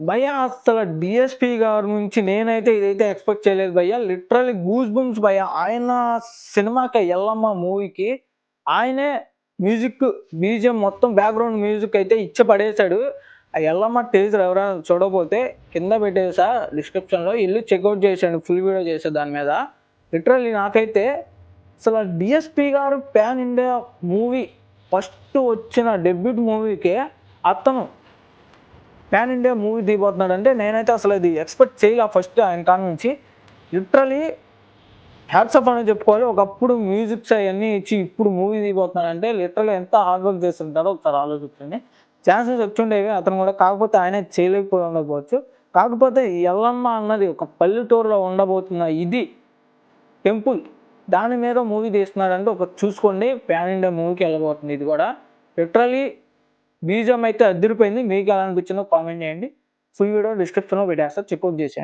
భయ్యా అసల డీఎస్‌పీ గారి నుంచి నేనైతే ఇదైతే ఎక్స్‌పెక్ట్ చేయలేదు భయ్యా. లిటరల్లీ గూస్ బంప్స్ భయ్యా. ఆయన సినిమాకి 'ఎల్లమ్మ' మూవీకి ఆయనే మ్యూజిక్, బీజీఎం మొత్తం బ్యాక్‌గ్రౌండ్ మ్యూజిక్ అయితే ఇచ్చి పడేసాడు. ఆ 'ఎల్లమ్మ' టీజర్ ఎవరైనా చూడకపోతే కింద పెట్టేసా డిస్క్రిప్షన్‌లో ఎళ్లి చెక్‌ఔట్ చేసేయండి. ఫుల్ వీడియో చేశా దాని మీద. లిటరల్లీ నాకైతే అసల డీఎస్‌పీ గారు పాన్ ఇండియా మూవీ ఫస్ట్ వచ్చిన డెబ్యూట్ మూవీకే అతను పాన్ ఇండియా మూవీ తీయబోతున్నాడంటే నేనైతే అసలు అది ఎక్స్పెక్ట్ చేయలే ఫస్ట్ ఆయన కాడ నుంచి. లిటరల్లీ హ్యాట్స్ ఆఫ్ అనే చెప్పుకోవాలి. ఒకప్పుడు మ్యూజిక్స్ అయన్నీ ఇచ్చి ఇప్పుడు మూవీ తీయబోతున్నాడంటే లిటరల్లీ ఎంత హార్డ్ వర్క్ చేస్తుంటారో ఒకసారి ఆలోచించండి. ఛాన్సెస్ వచ్చుండేవి అతను కూడా, కాకపోతే ఆయనే చేయలేకపోయి ఉండకపోవచ్చు. కాకపోతే ఈ 'ఎల్లమ్మ' అన్నది ఒక పల్లెటూరులో ఉండబోతున్న ఇది టెంపుల్ దాని మీద మూవీ తీస్తున్నాడంటే ఒక చూసుకోండి, పాన్ ఇండియా మూవీకి వెళ్ళబోతుంది ఇది కూడా. లిటరల్లీ బీజీఎం అయితే అదిరిపోయింది. మీకు ఎలా అనిపించిందో కామెంట్ చేయండి. ఫుల్ వీడియో డిస్క్రిప్షన్‌లో పెట్టేస్తా చెక్‌ఔట్ చేసేయండి.